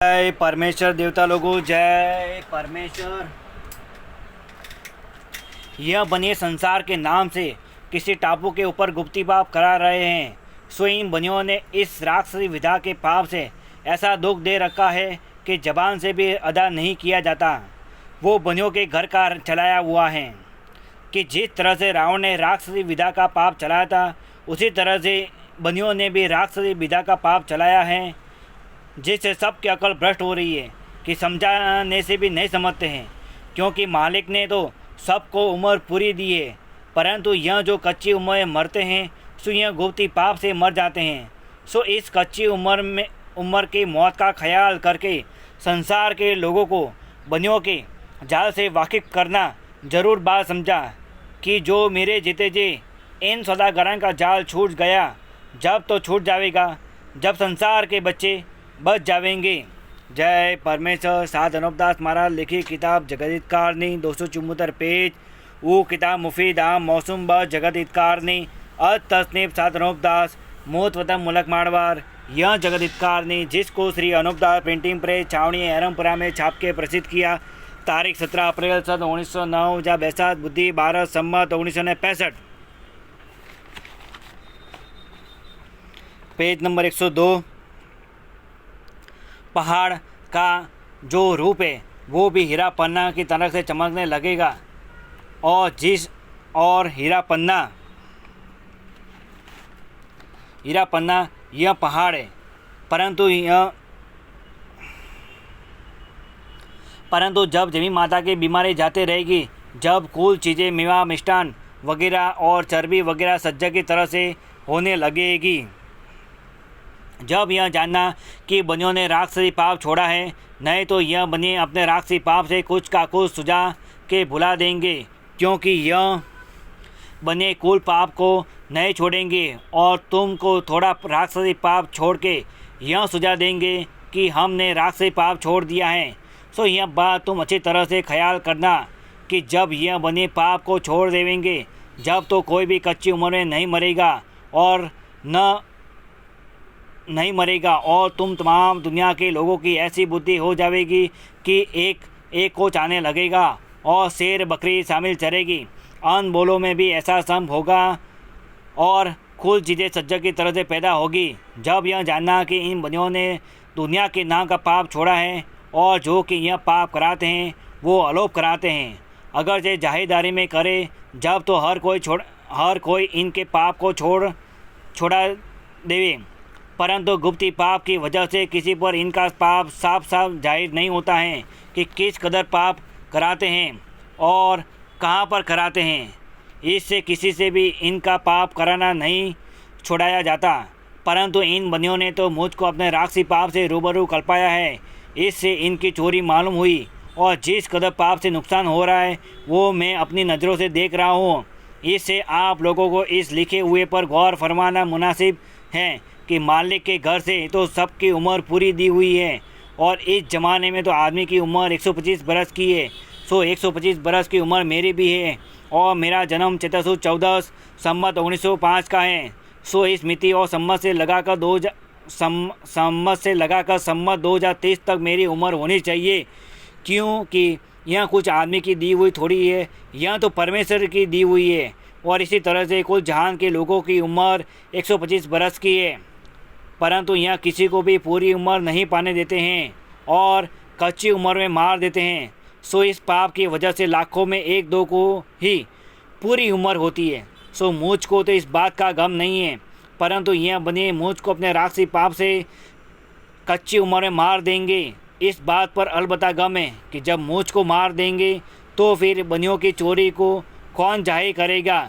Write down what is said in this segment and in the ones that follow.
जय परमेश्वर देवता लोगों, जय परमेश्वर। यह बनिए संसार के नाम से किसी टापू के ऊपर गुप्ती पाप करा रहे हैं। सो इन बनियों ने इस राक्षसी विधा के पाप से ऐसा दुख दे रखा है कि जबान से भी अदा नहीं किया जाता। वो बनियों के घर का चलाया हुआ है कि जिस तरह से रावण ने राक्षसी विधा का पाप चलाया था, उसी तरह से बनियों ने भी राक्षसी विधा का पाप चलाया है, जिससे सबकी अकल भ्रष्ट हो रही है कि समझाने से भी नहीं समझते हैं। क्योंकि मालिक ने तो सबको उम्र पूरी दी है, परंतु यह जो कच्ची उम्र में मरते हैं सो यह गुप्ती पाप से मर जाते हैं। सो इस कच्ची उम्र की मौत का ख्याल करके संसार के लोगों को बनियों के जाल से वाकिफ करना जरूर बात समझा कि जो मेरे जीते जी इन सौदागरों का जाल छूट गया, जब तो छूट जाएगा जब संसार के बच्चे बच जाएंगे। जय परमेश्वर। सात अनूपदास महाराज लिखी किताब जगत कारणी 274 पेज। वो किताब मुफीद आम मौसम ब जगत कारणी तस्नीफ सात अनूपदास मूत वतन मुलक मारवाड़। यह जगत कारणी जिसको श्री अनूपदास प्रिंटिंग प्रेस छावनी एरमपुरा में छाप के प्रसिद्ध किया, तारीख 17 अप्रैल सन 1909 जा बैसाख बुद्धि 12 संमत 1965। Page number 102। पहाड़ का जो रूप है वो भी हीरा पन्ना की तरह से चमकने लगेगा, और हीरा पन्ना यह पहाड़ है, परंतु जब जमी माता की बीमारी जाते रहेगी, जब कुल चीज़ें मेवा मिष्टान वगैरह और चर्बी वगैरह सज्जा की तरह से होने लगेगी, जब यह जानना कि बनियों ने राक्षसी पाप छोड़ा है, नहीं तो यह बनिए अपने राक्षसी पाप से कुछ का कुछ सुझा के भुला देंगे। क्योंकि यह बनिए कुल पाप को नहीं छोड़ेंगे और तुमको थोड़ा राक्षसी पाप छोड़ के यह सुझा देंगे कि हमने राक्षसी पाप छोड़ दिया है। सो यह बात तुम अच्छी तरह से ख्याल करना कि जब यह बनिए पाप को छोड़ देंगे, जब तो कोई भी कच्ची उम्र में नहीं मरेगा और तुम तमाम दुनिया के लोगों की ऐसी बुद्धि हो जाएगी कि एक को चाहने लगेगा और शेर बकरी शामिल चरेगी। अन बोलों में भी ऐसा सम होगा और कुल चीज़ें सज्जा की तरह से पैदा होगी। जब यह जानना कि इन बनियों ने दुनिया के नाम का पाप छोड़ा है और जो कि यह पाप कराते हैं वो अलोप कराते हैं, अगर जे जाहिरदारी में करे, जब तो हर कोई इनके पाप को छोड़ा देवे, परंतु गुप्ती पाप की वजह से किसी पर इनका पाप साफ साफ जाहिर नहीं होता है कि किस कदर पाप कराते हैं और कहाँ पर कराते हैं। इससे किसी से भी इनका पाप कराना नहीं छुड़ाया जाता, परंतु इन बनियों ने तो मुझको अपने राक्षसी पाप से रूबरू कल्पाया है। इससे इनकी चोरी मालूम हुई और जिस कदर पाप से नुकसान हो रहा है वो मैं अपनी नज़रों से देख रहा हूँ। इससे आप लोगों को इस लिखे हुए पर गौर फरमाना मुनासिब है कि मालिक के घर से तो सबकी उम्र पूरी दी हुई है और इस ज़माने में तो आदमी की उम्र 125 बरस की है। सो 125 बरस की उम्र मेरी भी है और मेरा जन्म 1414 संमत 1905 का है। सो इस मिति और संमत से लगाकर संमत 2030 तक मेरी उम्र होनी चाहिए, क्योंकि यह कुछ आदमी की दी हुई थोड़ी है, यह तो परमेश्वर की दी हुई है। और इसी तरह से कुल जहान के लोगों की उम्र 125 बरस की है, परंतु यह किसी को भी पूरी उम्र नहीं पाने देते हैं और कच्ची उम्र में मार देते हैं। सो इस पाप की वजह से लाखों में एक दो को ही पूरी उम्र होती है। सो मुझ को तो इस बात का गम नहीं है, परंतु यह बनिए मुझ को अपने राक्षसी पाप से कच्ची उम्र में मार देंगे। इस बात पर अलबत्ता गम है कि जब मुझ को मार देंगे तो फिर बनियों की चोरी को कौन जाहिर करेगा,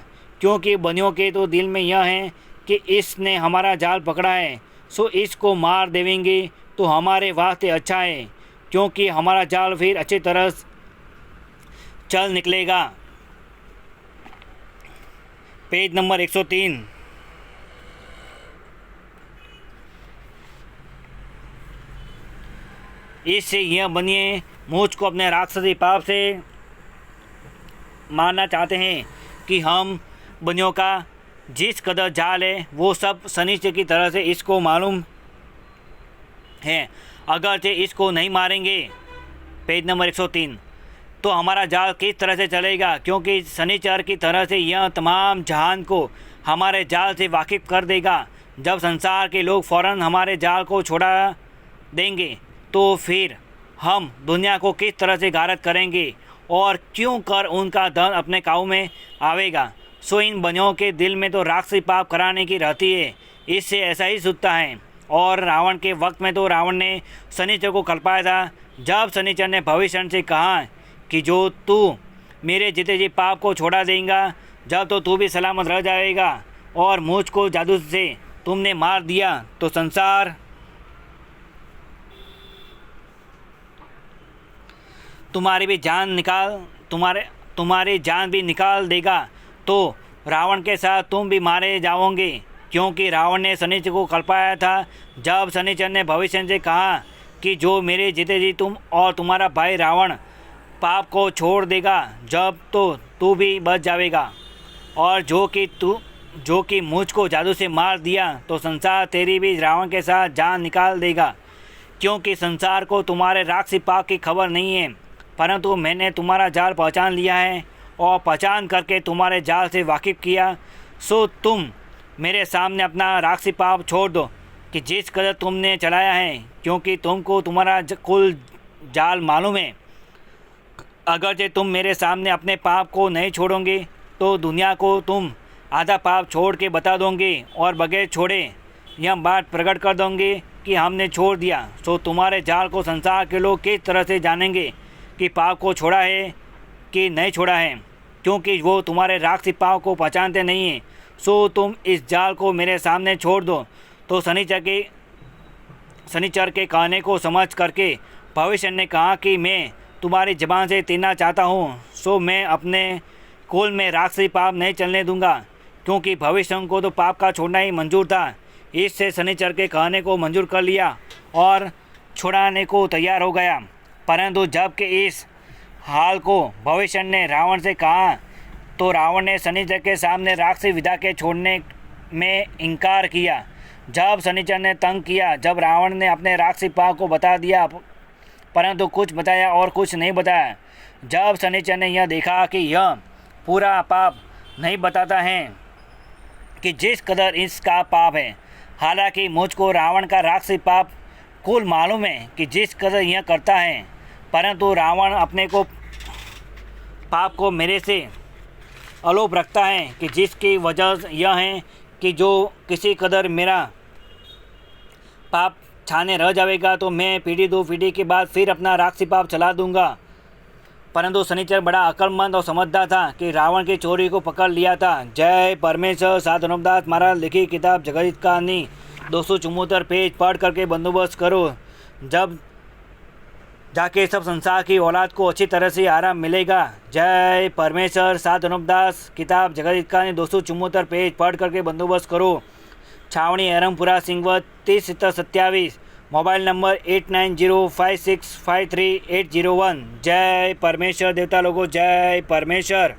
क्योंकि बनियों के तो दिल में यह है कि इसने हमारा जाल पकड़ा है, सो इसको मार देंगे तो हमारे वास्ते अच्छा है, क्योंकि हमारा जाल फिर अच्छी तरह चल निकलेगा। Page number 103। इससे यह बनिए मुझ को अपने राक्षसी पाप से मानना चाहते हैं कि हम बनियों का जिस कदर जाल है वो सब शनिचर की तरह से इसको मालूम है। अगरचे इसको नहीं मारेंगे, पेज नंबर 103, तो हमारा जाल किस तरह से चलेगा, क्योंकि शनिचर की तरह से यह तमाम जहान को हमारे जाल से वाकिफ़ कर देगा। जब संसार के लोग फ़ौरन हमारे जाल को छोड़ा देंगे तो फिर हम दुनिया को किस तरह से गारत करेंगे और क्यों कर उनका धन अपने काबू में आवेगा। सो इन बनियों के दिल में तो राक्षसी पाप कराने की रहती है, इससे ऐसा ही सूझता है। और रावण के वक्त में तो रावण ने शनिचर को कल्पाया था। जब शनिचर ने भविष्य से कहा कि जो तू मेरे जीते जी पाप को छोड़ा देगा, जब तो तू भी सलामत रह जाएगा, और मुझको जादू से तुमने मार दिया तो संसार तुम्हारी जान भी निकाल देगा। तो रावण के साथ तुम भी मारे जाओगे, क्योंकि रावण ने शनिचर को कल्पाया था। जब शनिचर ने भविष्य से कहा कि जो मेरे जीते जी तुम और तुम्हारा भाई रावण पाप को छोड़ देगा, जब तो तू भी बच जाएगा, और जो कि मुझको जादू से मार दिया तो संसार तेरी भी रावण के साथ जान निकाल देगा। क्योंकि संसार को तुम्हारे राक्षसी पाप की खबर नहीं है, परंतु मैंने तुम्हारा जाल पहचान लिया है और पहचान करके तुम्हारे जाल से वाकिफ़ किया। सो तुम मेरे सामने अपना राक्षसी पाप छोड़ दो कि जिस कदर तुमने चलाया है, क्योंकि तुमको तुम्हारा कुल जाल मालूम है। अगर तुम मेरे सामने अपने पाप को नहीं छोड़ोगे तो दुनिया को तुम आधा पाप छोड़ के बता दोगे और बगैर छोड़े यह बात प्रकट कर दोगे कि हमने छोड़ दिया। सो तुम्हारे जाल को संसार के लोग किस तरह से जानेंगे कि पाप को छोड़ा है कि नहीं छोड़ा है, क्योंकि वो तुम्हारे राक्षसी पाप को पहचानते नहीं हैं। सो तुम इस जाल को मेरे सामने छोड़ दो। तो शनिचर के कहने को समझ करके भविष्य ने कहा कि मैं तुम्हारी ज़बान से तीरना चाहता हूँ। सो मैं अपने कुल में राक्षसी पाप नहीं चलने दूंगा, क्योंकि भविष्य को तो पाप का छोड़ना ही मंजूर था। इससे शनिचर के कहने को मंजूर कर लिया और छुड़ाने को तैयार हो गया। परंतु जब कि इस हाल को भविष्य ने रावण से कहा तो रावण ने शनिचर के सामने राक्षसी विधा के छोड़ने में इनकार किया। जब शनिचर ने तंग किया, जब रावण ने अपने राक्षसी पाप को बता दिया, परंतु कुछ बताया और कुछ नहीं बताया। जब शनिचर ने यह देखा कि यह पूरा पाप नहीं बताता है कि जिस कदर इसका पाप है, हालांकि मुझको रावण का राक्षसी पाप कुल मालूम है कि जिस कदर यह करता है, परंतु रावण अपने को पाप को मेरे से अलोप रखता है कि जिसकी वजह यह है कि जो किसी कदर मेरा पाप छाने रह जाएगा तो मैं पीढ़ी दो पीढ़ी के बाद फिर अपना राक्षसी पाप चला दूंगा। परंतु शनिचर बड़ा अक्लमंद और समझदार था कि रावण की चोरी को पकड़ लिया था। जय परमेश्वर। साधु अनुपदास महाराज लिखी किताब जगत कहानी 274 पेज पढ़ करके बंदोबस्त करो, जब जाके सब संसार की औलाद को अच्छी तरह से आराम मिलेगा। जय परमेश्वर। साधु अनुपदास किताब जगत कहानी 274 पेज पढ़ करके बंदोबस्त करो। छावनी एरमपुरा सिंगवत 30 मोबाइल नंबर 8905653801। जय परमेश्वर। देवता लोगों जय परमेश्वर।